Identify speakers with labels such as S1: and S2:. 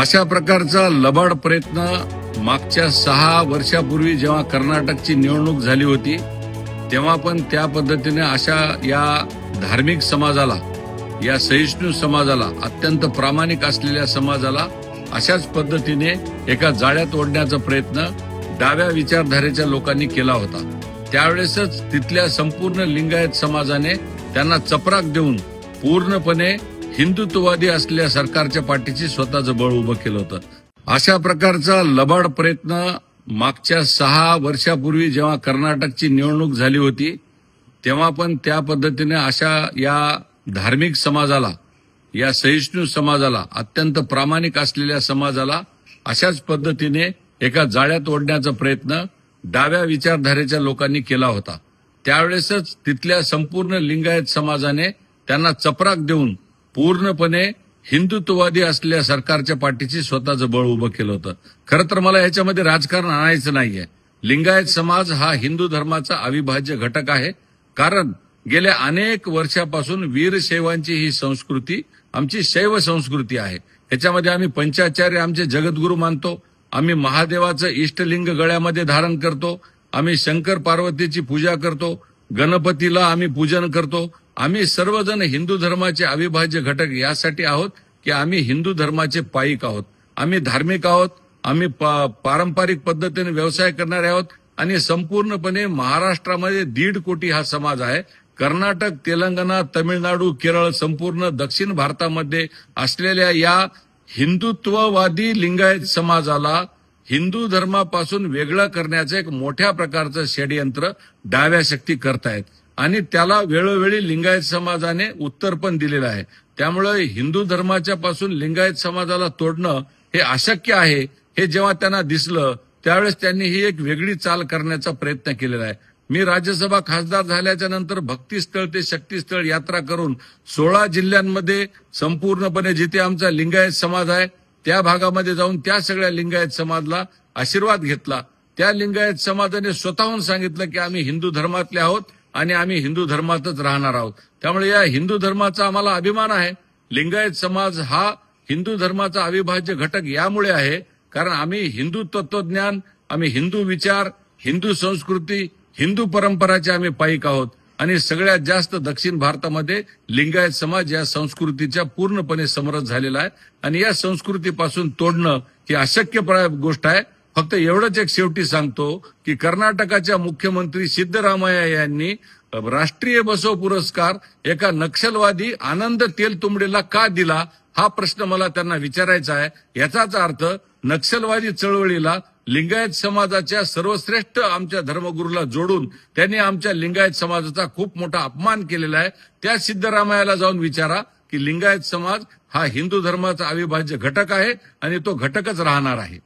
S1: अशा प्रकारचा लबाड प्रयत्न मागच्या 6 वर्षापूर्वी जेव्हा कर्नाटकची निवडणूक झाली होती तेव्हा पण त्या पद्धतीने अशा या धार्मिक समाजाला, या सहिष्णू समाजाला, अत्यंत प्रामाणिक असलेल्या समाजाला अशाच पद्धतीने एका जाळ्यात ओढण्याचा प्रयत्न डाव्या विचारधारेच्या लोकांनी केला होता। त्यावेळेसच तिथल्या संपूर्ण लिंगायत समाजाने त्यांना चपराक देऊन पूर्णपणे हिंदुत्ववादी असलेल्या सरकारच्या पाठीशी स्वतःचं बळ उभं केलं होतं। अशा प्रकारचा लबाड प्रयत्न मागच्या 6 वर्षापूर्वी जेव्हा कर्नाटकची निवडणूक झाली होती तेव्हा पण त्या पद्धतीने अशा या धार्मिक समाजाला, या सहिष्णू समाजाला, अत्यंत प्रामाणिक असलेल्या समाजाला अशाच पद्धतीने एका जाळ्यात ओढण्याचा प्रयत्न डाव्या विचारधारेच्या लोकांनी केला होता। त्यावेळेसच तिथल्या संपूर्ण लिंगायत समाजाने त्यांना चपराक देऊन पूर्णपणे हिंदुत्ववादी असलेल्या सरकारच्या पाठीशी स्वतःचं बळ उभं केलं होतं। खरं तर मला याच्यामध्ये राजकारण आणायचं नाहीये। लिंगायत समाज हा हिंदू धर्माचा अविभाज्य घटक आहे, कारण गेल्या अनेक वर्षापासून वीरशैवांची ही संस्कृती आमची शैव संस्कृती आहे। याच्यामध्ये आम्ही पंचाचार्य आमचे जगद्गुरू मानतो, आम्ही महादेवाचं इष्टलिंग गळ्यामध्ये धारण करतो, आम्ही शंकर पार्वतीची पूजा करतो, गणपतीला आम्ही पूजन करतो। आम्ही सर्वजण हिंदू धर्माचे अविभाज्य घटक यासाठी आहोत की आम्ही हिंदू धर्माचे पाईक आहोत, आम्ही धार्मिक आहोत, आम्ही पारंपरिक पद्धतीने व्यवसाय करणारे आहोत आणि संपूर्णपणे महाराष्ट्रामध्ये 1.5 कोटी हा समाज आहे। कर्नाटक, तेलंगणा, तमिळनाडू, केरळ, संपूर्ण दक्षिण भारतामध्ये असलेल्या या हिंदुत्ववादी लिंगायत समाजाला हिंदू धर्मापासून वेगळं करण्याचं एक मोठ्या प्रकारचं षडयंत्र डाव्या शक्ती करतायत आणि त्याला वेळोवेळी लिंगायत समाजाने उत्तर पण दिलेलं आहे। त्यामुळे हिंदू धर्माच्या पासून लिंगायत समाजाला तोडणं हे अशक्य आहे हे जेव्हा त्यांना दिसलं त्यावेळेस त्यांनी ही एक वेगळी चाल करण्याचा प्रयत्न केलेला आहे। मी राज्यसभा खासदार झाल्याच्या नंतर भक्तीस्थळ ते शक्तीस्थळ यात्रा करून 16 जिल्ह्यांमध्ये संपूर्णपणे जिथे आमचा लिंगायत समाज आहे त्या भागामध्ये जाऊन त्या सगळ्या लिंगायत समाजाला आशीर्वाद घेतला। त्या लिंगायत समाजाने स्वतःहून सांगितलं की आम्ही हिंदू धर्मातले आहोत आणि आम्ही हिंदू धर्मातच राहणार आहोत। त्यामुळे या हिंदू धर्माचा आम्हाला अभिमान आहे। लिंगायत समाज हा हिंदू धर्माचा अविभाज्य घटक यामुळे आहे कारण आम्ही हिंदू तत्वज्ञान, आम्ही हिंदू विचार, हिंदू संस्कृती, हिंदू परंपराचे आम्ही पाईक आहोत आणि सगळ्यात जास्त दक्षिण भारतामध्ये लिंगायत समाज या संस्कृतीच्या पूर्णपणे समरस झालेला आहे आणि या संस्कृतीपासून तोडणं ही अशक्य गोष्ट आहे। फक्त एवढंच एक शेवटी सांगतो की कर्नाटकाच्या मुख्यमंत्री सिद्धरामय्या यांनी राष्ट्रीय बसव पुरस्कार एका नक्षलवादी आनंद तेलतुंबडेला का दिला हा प्रश्न मला त्यांना विचारायचा आहे। याचाच अर्थ नक्षलवादी चळवळीला लिंगायत समाजाच्या सर्वश्रेष्ठ आमच्या धर्मगुरूला जोडून त्यांनी आमच्या लिंगायत समाजाचा खूप मोठा अपमान केलेला आहे। त्या सिद्धरामय्याला जाऊन विचारा की लिंगायत समाज हा हिंदू धर्माचा अविभाज्य घटक आहे आणि तो घटकच राहणार आहे।